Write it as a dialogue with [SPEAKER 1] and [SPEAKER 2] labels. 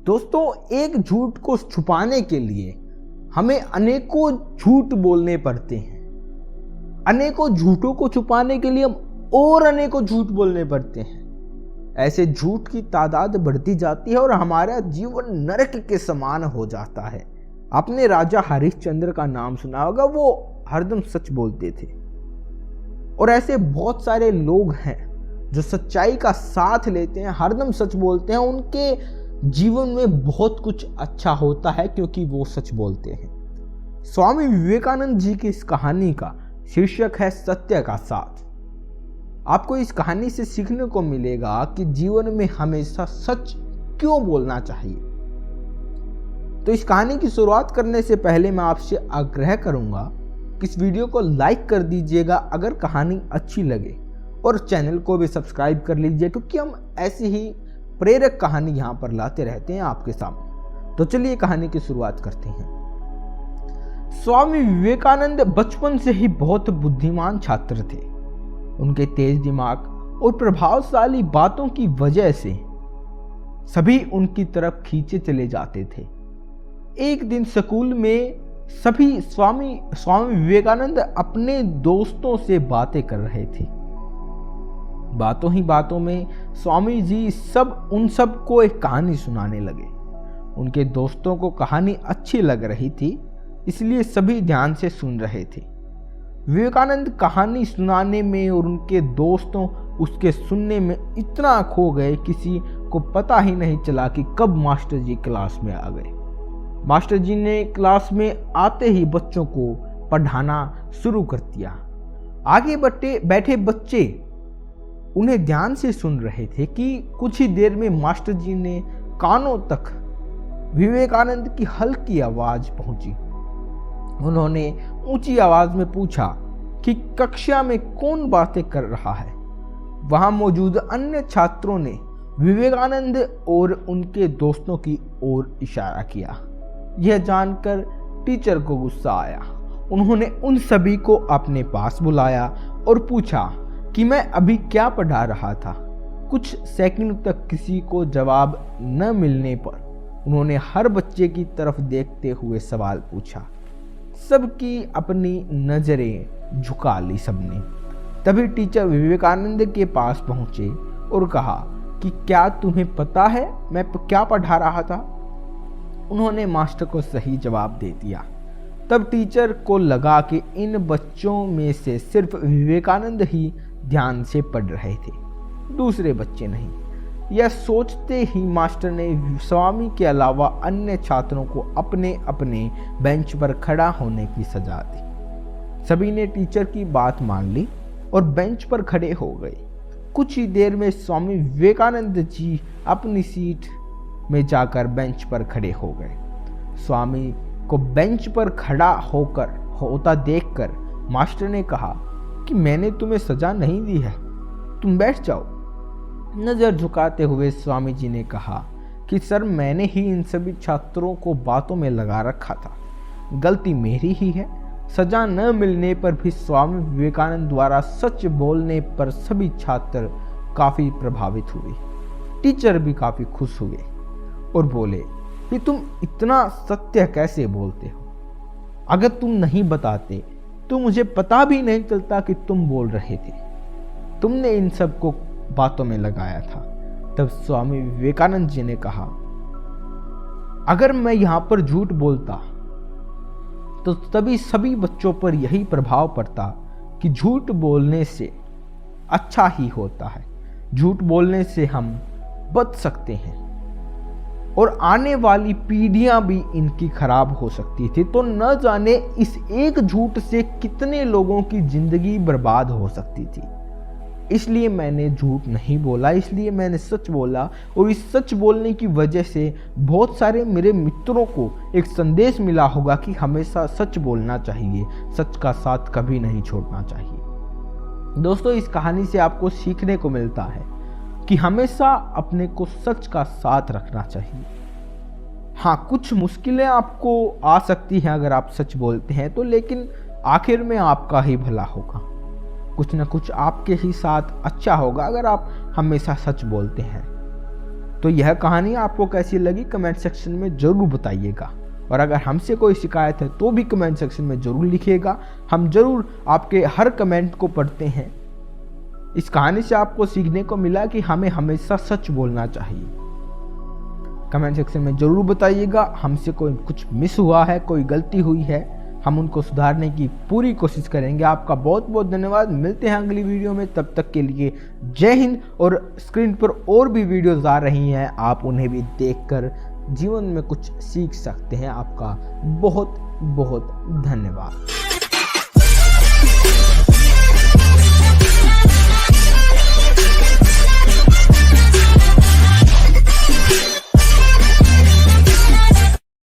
[SPEAKER 1] दोस्तों, एक झूठ को छुपाने के लिए हमें अनेकों झूठ बोलने पड़ते हैं। अनेकों झूठों को छुपाने के लिए हम और अनेकों झूठ बोलने पड़ते हैं। ऐसे झूठ की तादाद बढ़ती जाती है और हमारा जीवन नरक के समान हो जाता है। आपने राजा हरिश्चंद्र का नाम सुना होगा, वो हरदम सच बोलते थे। और ऐसे बहुत सारे लोग हैं जो सच्चाई का साथ लेते हैं, हरदम सच बोलते हैं। उनके जीवन में बहुत कुछ अच्छा होता है क्योंकि वो सच बोलते हैं। स्वामी विवेकानंद जी की इस कहानी का शीर्षक है सत्य का साथ। आपको इस कहानी से सीखने को मिलेगा कि जीवन में हमेशा सच क्यों बोलना चाहिए। तो इस कहानी की शुरुआत करने से पहले मैं आपसे आग्रह करूंगा कि इस वीडियो को लाइक कर दीजिएगा अगर कहानी अच्छी लगे, और चैनल को भी सब्सक्राइब कर लीजिए क्योंकि हम ऐसी ही प्रेरक कहानी यहाँ पर लाते रहते हैं आपके सामने। तो चलिए कहानी की शुरुआत करते हैं। स्वामी विवेकानंद बचपन से ही बहुत बुद्धिमान छात्र थे। उनके तेज दिमाग और प्रभावशाली बातों की वजह से सभी उनकी तरफ खींचे चले जाते थे। एक दिन स्कूल में सभी स्वामी विवेकानंद अपने दोस्तों से बातें कर रहे थे। बातों ही बातों में स्वामी जी उन सब को एक कहानी सुनाने लगे। उनके दोस्तों को कहानी अच्छी लग रही थी, इसलिए सभी ध्यान से सुन रहे थे। विवेकानंद कहानी सुनाने में और उनके दोस्तों उसके सुनने में इतना खो गए, किसी को पता ही नहीं चला कि कब मास्टर जी क्लास में आ गए। मास्टर जी ने क्लास में आते ही बच्चों को पढ़ाना शुरू कर दिया। आगे बैठे बच्चे उन्हें ध्यान से सुन रहे थे कि कुछ ही देर में मास्टर जी ने कानों तक विवेकानंद की हल्की आवाज पहुंची। उन्होंने ऊंची आवाज में पूछा कि कक्षा में कौन बातें कर रहा है। वहां मौजूद अन्य छात्रों ने विवेकानंद और उनके दोस्तों की ओर इशारा किया। यह जानकर टीचर को गुस्सा आया। उन्होंने उन सभी को अपने पास बुलाया और पूछा कि मैं अभी क्या पढ़ा रहा था। कुछ सेकंड तक किसी को जवाब न मिलने पर उन्होंने हर बच्चे की तरफ देखते हुए सवाल पूछा। सबकी अपनी नजरें झुका ली सबने। तभी टीचर विवेकानंद के पास पहुंचे और कहा कि क्या तुम्हें पता है मैं क्या पढ़ा रहा था। उन्होंने मास्टर को सही जवाब दे दिया। तब टीचर को लगा कि इन बच्चों में से सिर्फ विवेकानंद ही ध्यान से पढ़ रहे थे, दूसरे बच्चे नहीं। यह सोचते ही मास्टर ने स्वामी के अलावा अन्य छात्रों को अपने अपने बेंच पर खड़ा होने की सजा दी। सभी ने टीचर की बात मान ली और बेंच पर खड़े हो गए। कुछ ही देर में स्वामी विवेकानंद जी अपनी सीट में जाकर बेंच पर खड़े हो गए। स्वामी को बेंच पर खड़ा होता देखकर मास्टर ने कहा कि मैंने तुम्हें सजा नहीं दी है, तुम बैठ जाओ। नजर झुकाते हुए स्वामी जी ने कहा कि सर, मैंने ही इन सभी छात्रों को बातों में लगा रखा था, गलती मेरी ही है। सजा न मिलने पर भी स्वामी विवेकानंद द्वारा सच बोलने पर सभी छात्र काफी प्रभावित हुए। टीचर भी काफी खुश हुए और बोले कि तुम इतना सत्य कैसे बोलते हो। अगर तुम नहीं बताते तो मुझे पता भी नहीं चलता कि तुम बोल रहे थे। तुमने इन सब को बातों में लगाया था। तब स्वामी विवेकानंद जी ने कहा, अगर मैं यहां पर झूठ बोलता तो तभी सभी बच्चों पर यही प्रभाव पड़ता कि झूठ बोलने से अच्छा ही होता है। झूठ बोलने से हम बच सकते हैं और आने वाली पीढ़ियां भी इनकी खराब हो सकती थी। तो न जाने इस एक झूठ से कितने लोगों की जिंदगी बर्बाद हो सकती थी। इसलिए मैंने झूठ नहीं बोला, इसलिए मैंने सच बोला। और इस सच बोलने की वजह से बहुत सारे मेरे मित्रों को एक संदेश मिला होगा कि हमेशा सच बोलना चाहिए, सच का साथ कभी नहीं छोड़ना चाहिए। दोस्तों, इस कहानी से आपको सीखने को मिलता है कि हमेशा अपने को सच का साथ रखना चाहिए। हाँ, कुछ मुश्किलें आपको आ सकती हैं अगर आप सच बोलते हैं तो, लेकिन आखिर में आपका ही भला होगा। कुछ न कुछ आपके ही साथ अच्छा होगा अगर आप हमेशा सच बोलते हैं। तो यह कहानी आपको कैसी लगी कमेंट सेक्शन में ज़रूर बताइएगा, और अगर हमसे कोई शिकायत है तो भी कमेंट सेक्शन में ज़रूर लिखिएगा। हम ज़रूर आपके हर कमेंट को पढ़ते हैं। इस कहानी से आपको सीखने को मिला कि हमें हमेशा सच बोलना चाहिए। कमेंट सेक्शन में ज़रूर बताइएगा हमसे कोई कुछ मिस हुआ है, कोई गलती हुई है, हम उनको सुधारने की पूरी कोशिश करेंगे। आपका बहुत बहुत धन्यवाद। मिलते हैं अगली वीडियो में, तब तक के लिए जय हिंद। और स्क्रीन पर और भी वीडियोज़ आ रही हैं, आप उन्हें भी देखकर जीवन में कुछ सीख सकते हैं। आपका बहुत बहुत धन्यवाद।